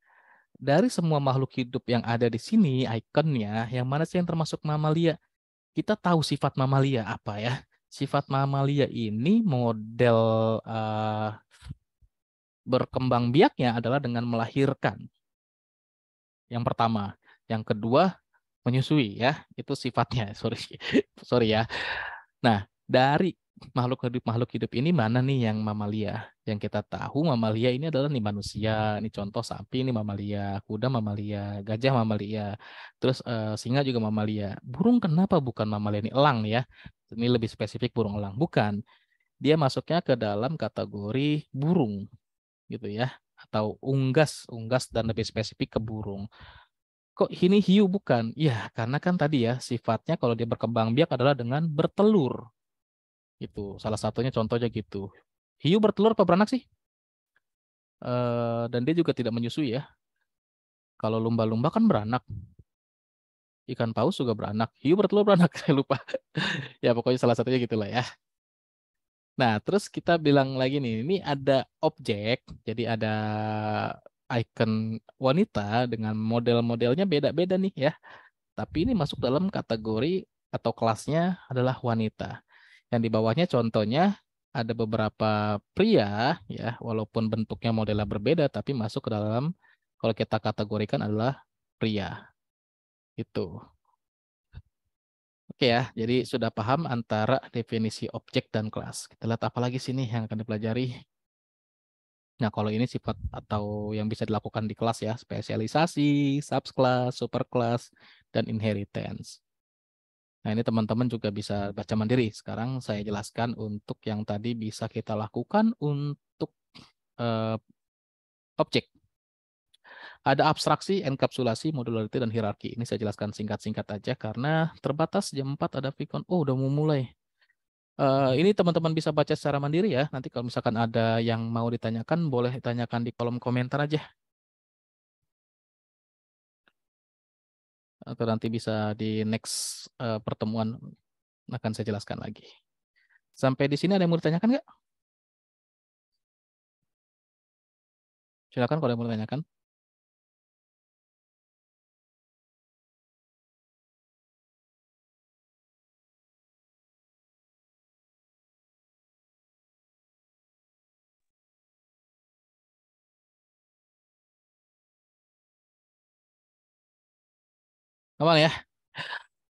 Dari semua makhluk hidup yang ada di sini, ikonnya, yang mana sih yang termasuk mamalia? Kita tahu sifat mamalia apa ya? Sifat mamalia ini model berkembang biaknya adalah dengan melahirkan. Yang pertama. Yang kedua, menyusui ya. Itu sifatnya. Sorry ya. Nah, dari makhluk hidup ini mana nih yang mamalia? Yang kita tahu mamalia ini adalah nih manusia, ini contoh sapi ini mamalia, kuda mamalia, gajah mamalia, terus singa juga mamalia. Burung kenapa bukan mamalia? Ini elang ya. Ini lebih spesifik burung elang. Bukan. Dia masuknya ke dalam kategori burung gitu ya, atau unggas dan lebih spesifik ke burung. Kok ini hiu bukan? Ya, karena kan tadi ya sifatnya kalau dia berkembang biak adalah dengan bertelur. Itu salah satunya contohnya gitu. Hiu bertelur apa beranak sih? Dan dia juga tidak menyusui ya. Kalau lumba-lumba kan beranak. Ikan paus juga beranak. Hiu bertelur beranak, saya lupa. Ya pokoknya salah satunya gitulah ya. Nah, terus kita bilang lagi nih, ini ada objek, jadi ada icon wanita dengan model-modelnya beda-beda nih ya. Tapi ini masuk dalam kategori atau kelasnya adalah wanita. Yang di bawahnya contohnya ada beberapa pria ya, walaupun bentuknya modelnya berbeda tapi masuk ke dalam kalau kita kategorikan adalah pria. Itu. Oke ya, jadi sudah paham antara definisi objek dan kelas. Kita lihat apa lagi sini yang akan dipelajari. Nah, kalau ini sifat atau yang bisa dilakukan di kelas ya, spesialisasi, subclass, superclass, dan inheritance. Nah, ini teman-teman juga bisa baca mandiri. Sekarang saya jelaskan untuk yang tadi bisa kita lakukan untuk objek. Ada abstraksi, enkapsulasi, modularity, dan hierarki. Ini saya jelaskan singkat-singkat aja karena terbatas jam 4 ada Vicon. Oh, udah mau mulai. Ini teman-teman bisa baca secara mandiri ya. Nanti kalau misalkan ada yang mau ditanyakan, boleh ditanyakan di kolom komentar aja. Atau nanti bisa di next pertemuan akan saya jelaskan lagi. Sampai di sini ada yang mau ditanyakan nggak? Silakan kalau yang mau ditanyakan. Aman ya?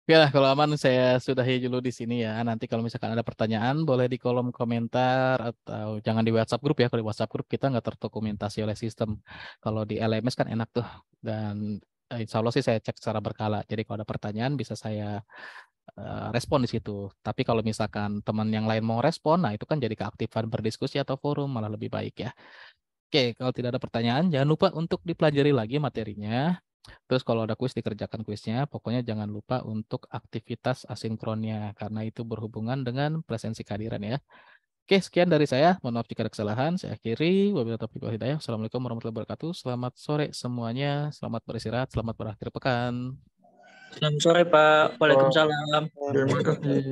Oke lah, kalau aman saya sudahi dulu di sini ya. Nanti kalau misalkan ada pertanyaan, boleh di kolom komentar atau jangan di WhatsApp grup ya. Kalau di WhatsApp grup kita nggak terdokumentasi oleh sistem. Kalau di LMS kan enak tuh. Dan insya Allah sih saya cek secara berkala. Jadi kalau ada pertanyaan bisa saya respon di situ. Tapi kalau misalkan teman yang lain mau respon, nah itu kan jadi keaktifan berdiskusi atau forum malah lebih baik ya. Oke, kalau tidak ada pertanyaan, jangan lupa untuk dipelajari lagi materinya. Terus kalau ada kuis dikerjakan kuisnya, pokoknya jangan lupa untuk aktivitas asinkronnya karena itu berhubungan dengan presensi kehadiran ya. Oke, sekian dari saya. Mohon maaf jika ada kesalahan. Saya akhiri. Wabillahi taufiq wal hidayah. Assalamualaikum warahmatullahi wabarakatuh. Selamat sore semuanya. Selamat beristirahat. Selamat berakhir pekan. Selamat sore, Pak. Waalaikumsalam. Terima kasih.